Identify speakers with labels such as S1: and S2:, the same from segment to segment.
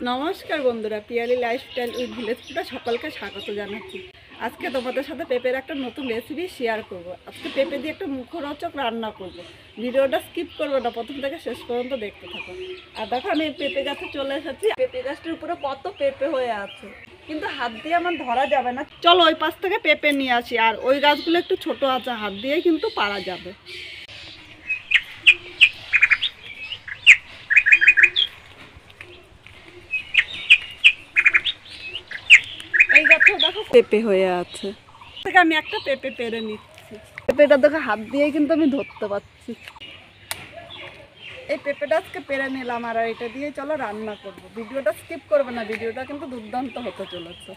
S1: নমস্কার বন্ধুরা, Piyali lifestyle with village ফুডে সকলকে স্বাগত জানাচ্ছি। আজকে তোমাদের সাথে পেঁপের একটা নতুন রেসিপি শেয়ার করব। আজকে পেঁপে দিয়ে একটা মুখরোচক রান্না করব। ভিডিওটা স্কিপ করবো না, প্রথম থেকে শেষ পর্যন্ত দেখতে থাকো। আর দেখো, আমি পেঁপে গাছে চলে এসেছি। পেঁপে গাছটির উপরে কত পেঁপে হয়ে আছে, কিন্তু হাত দিয়ে আমার ধরা যাবে না। চলো ওই পাশ থেকে পেঁপে নিয়ে আসি। আর ওই গাছগুলো একটু ছোট আছে, হাত দিয়ে কিন্তু পারা যাবে। এই গাছটা দেখো পেঁপে হয়ে আছে, থেকে আমি একটা পেঁপে পেরে নিচ্ছি। পেঁপেটা দেখো হাত দিয়ে কিন্তু আমি ধরতে পারছি। এই পেঁপেটা আজকে পেরে নিলাম, আর এটা দিয়ে চলো রান্না করব। ভিডিওটা স্কিপ করবে না, ভিডিওটা কিন্তু দুর্দান্ত হতে চলেছে।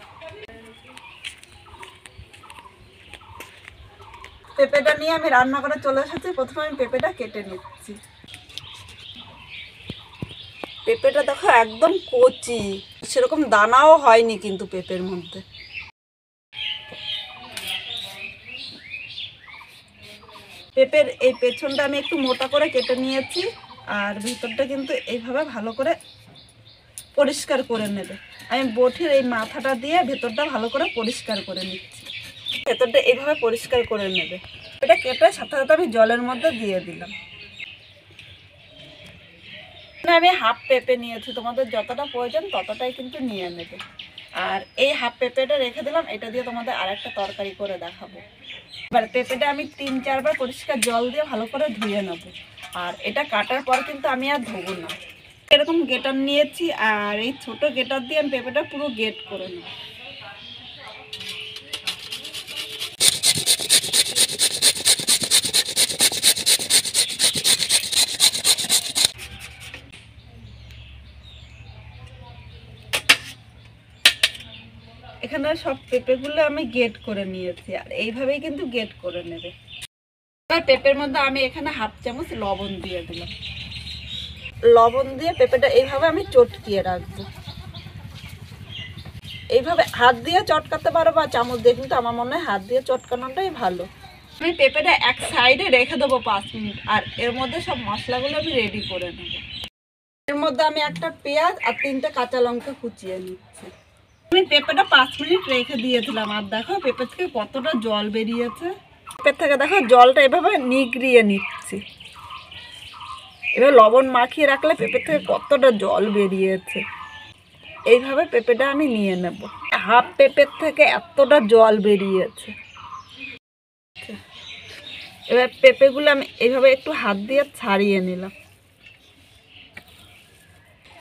S1: পেঁপেটা নিয়ে আমি রান্না করে চলে এসেছি। প্রথমে আমি পেঁপেটা কেটে নিচ্ছি। পেঁপেটা দেখো একদম কচি, সেরকম দানাও হয়নি কিন্তু পেঁপের মধ্যে। পেঁপের এই পেছনটা আমি একটু মোটা করে কেটে নিয়েছি, আর ভিতরটা কিন্তু এইভাবে ভালো করে পরিষ্কার করে নেবে। আমি বটির এই মাথাটা দিয়ে ভেতরটা ভালো করে পরিষ্কার করে নিচ্ছি। ভেতরটা এইভাবে পরিষ্কার করে নেবে। এটা কেটে সাথে সাথে আমি জলের মধ্যে দিয়ে দিলাম। আমি হাফ পেঁপে নিয়েছি, তোমাদের যতটা প্রয়োজন ততটাই কিন্তু নিয়ে নেবে। আর এই হাফ পেঁপেটা রেখে দিলাম, এটা দিয়ে তোমাদের আরেকটা তরকারি করে দেখাবো। এবার পেঁপেটা আমি 3-4 বার পরিষ্কার জল দিয়ে ভালো করে ধুয়ে নেবো। আর এটা কাটার পর কিন্তু আমি আর ধোবো না। এরকম গেটার নিয়েছি, আর এই ছোট গেটার দিয়ে আমি পেঁপেটা পুরো গেট করে নেব। এখানে সব পেঁপেগুলো আমি গেট করে নিয়েছি, আর এইভাবেই কিন্তু গেট করে নেবে। এবার পেঁপের মধ্যে আমি এখানে হাফ চামচ লবণ দিয়ে দিলাম। লবণ দিয়ে পেঁপেটা এইভাবে আমি চটকিয়ে রাখবো। এইভাবে হাত দিয়ে চটকাতে পারো বা চামচ দিয়ে, কিন্তু আমার মনে হয় হাত দিয়ে চটকানোটাই ভালো। আমি পেঁপেটা এক সাইডে রেখে দেবো 5 মিনিট, আর এর মধ্যে সব মশলাগুলো আমি রেডি করে নেবো। এর মধ্যে আমি একটা পেঁয়াজ আর 3টে কাঁচা লঙ্কা কুচিয়ে নিচ্ছি। আমি পেঁপেটা 5 মিনিট রেখে দিয়েছিলাম, আর দেখো পেঁপে থেকে কতটা জল বেরিয়েছে। পেঁপে থেকে দেখো জলটা এভাবে নিগড়িয়ে নিচ্ছি। এবার লবণ মাখিয়ে রাখলে পেঁপে থেকে কতটা জল বেরিয়েছে। এইভাবে পেঁপেটা আমি নিয়ে নেব। হাফ পেঁপের থেকে এতটা জল বেরিয়েছে। এবার পেঁপেগুলো আমি এইভাবে একটু হাত দিয়ে ছাড়িয়ে নিলাম।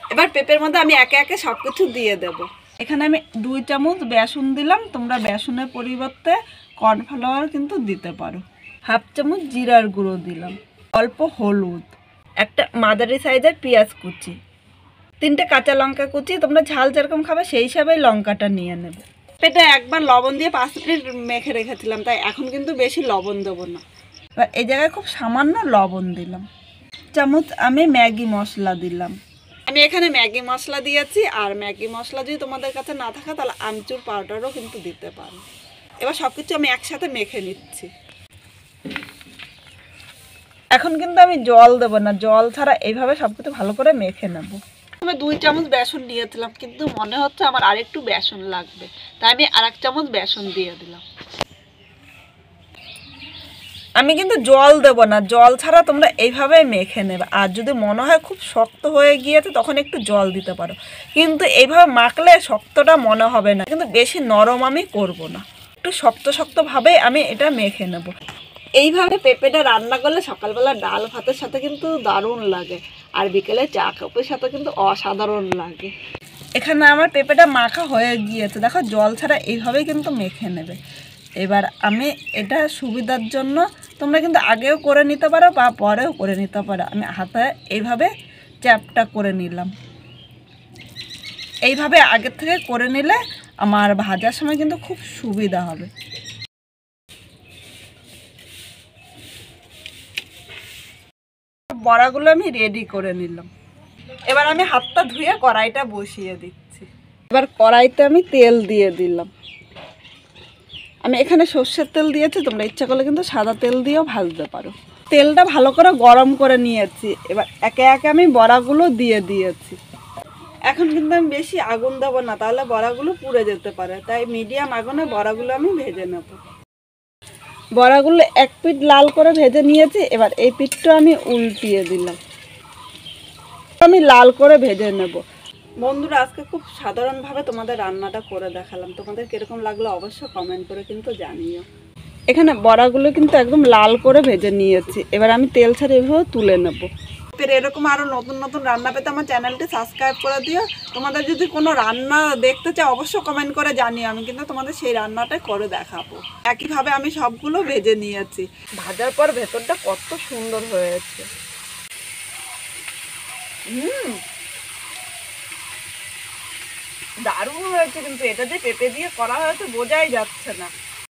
S1: এবার পেঁপের মধ্যে আমি একে একে সব কিছু দিয়ে দেব। এখানে আমি 2 চামচ বেসন দিলাম। তোমরা বেসনের পরিবর্তে কর্নফ্লাওয়ার কিন্তু দিতে পারো। হাফ চামচ জিরার গুঁড়ো দিলাম, অল্প হলুদ, একটা মাঝারি সাইজের পেঁয়াজ কুচি, 3টে কাঁচা লঙ্কা কুচি। তোমরা ঝাল যেরকম খাবে সেই হিসাবেই লঙ্কাটা নিয়ে নেবে। পেঁপেটা একবার লবণ দিয়ে 5 মিনিট মেখে রেখেছিলাম, তাই এখন কিন্তু বেশি লবণ দেবো না। এবার এই জায়গায় খুব সামান্য লবণ দিলাম। চামচ আমি ম্যাগি মশলা দিলাম। আমি এখানে ম্যাগি মশলা দিয়েছি, আর ম্যাগি মশলা যদি তোমাদের কাছে না থাকে তাহলে আমচুর পাউডারও কিন্তু দিতে পারো। এবার সব কিছু আমি একসাথে মেখে নিচ্ছি। এখন কিন্তু আমি জল দেবো না, জল ছাড়া এইভাবে সব কিছু ভালো করে মেখে নেব। আমি 2 চামচ বেসন নিয়েছিলাম, কিন্তু মনে হচ্ছে আমার আরেকটু বেসন লাগবে, তাই আমি আরেক চামচ বেসন দিয়ে দিলাম। আমি কিন্তু জল দেব না, জল ছাড়া তোমরা এইভাবে মেখে নেবে। আর যদি মনে হয় খুব শক্ত হয়ে গিয়েছে তখন একটু জল দিতে পারো, কিন্তু এইভাবে মাখলে শক্তটা মনে হবে না। কিন্তু বেশি নরম আমি করব না, একটু শক্ত শক্তভাবে আমি এটা মেখে নেব। এইভাবে পেঁপেটা রান্না করলে সকালবেলা ডাল ভাতের সাথে কিন্তু দারুণ লাগে, আর বিকেলে চা কাপের সাথে কিন্তু অসাধারণ লাগে। এখানে আমার পেঁপেটা মাখা হয়ে গিয়েছে, দেখো জল ছাড়া এইভাবেই কিন্তু মেখে নেবে। এবার আমি এটা সুবিধার জন্য তোমরা কিন্তু আগেও করে নিতে পারো বা পরেও করে নিতে পারো। আমি হাতে এইভাবে চ্যাপটা করে নিলাম। এইভাবে আগের থেকে করে নিলে আমার ভাজার সময় কিন্তু খুব সুবিধা হবে। বড়াগুলো আমি রেডি করে নিলাম। এবার আমি হাতটা ধুয়ে কড়াইটা বসিয়ে দিচ্ছি। এবার কড়াইতে আমি তেল দিয়ে দিলাম। আমি এখানে সর্ষের তেল দিয়েছি, তোমরা ইচ্ছা করলে কিন্তু সাদা তেল দিয়েও ভাজতে পারো। তেলটা ভালো করে গরম করে নিয়েছি। এবার একে একে আমি বড়াগুলো দিয়ে দিয়েছি। এখন কিন্তু আমি বেশি আগুন দেবো না, তাহলে বড়াগুলো পুড়ে যেতে পারে, তাই মিডিয়াম আগুনে বড়াগুলো আমি ভেজে নেব। বড়াগুলো এক পিঠ লাল করে ভেজে নিয়েছি, এবার এই পিঠটা আমি উল্টিয়ে দিলাম, আমি লাল করে ভেজে নেব। বন্ধুরা, আজকে খুব সাধারণভাবে তোমাদের রান্নাটা করে দেখালাম, তোমাদের কীরকম লাগলো অবশ্যই কমেন্ট করে কিন্তু জানিও। এখানে বড়াগুলো কিন্তু একদম লাল করে ভেজে নিয়েছি, এবার আমি তেল ছাড়া এভাবে তুলে নেব। এরকম আরও নতুন নতুন রান্না পেতে আমার চ্যানেলটি সাবস্ক্রাইব করে দিও। তোমাদের যদি কোনো রান্না দেখতে চাও অবশ্যই কমেন্ট করে জানিও, আমি কিন্তু তোমাদের সেই রান্নাটাই করে দেখাবো। একইভাবে আমি সবগুলো ভেজে নিয়েছি, ভাজার পর ভেতরটা কত সুন্দর হয়েছে। দারুণ হয়েছে, কিন্তু এটা যে পেঁপে দিয়ে করা হয়েছে বোঝাই যাচ্ছে না।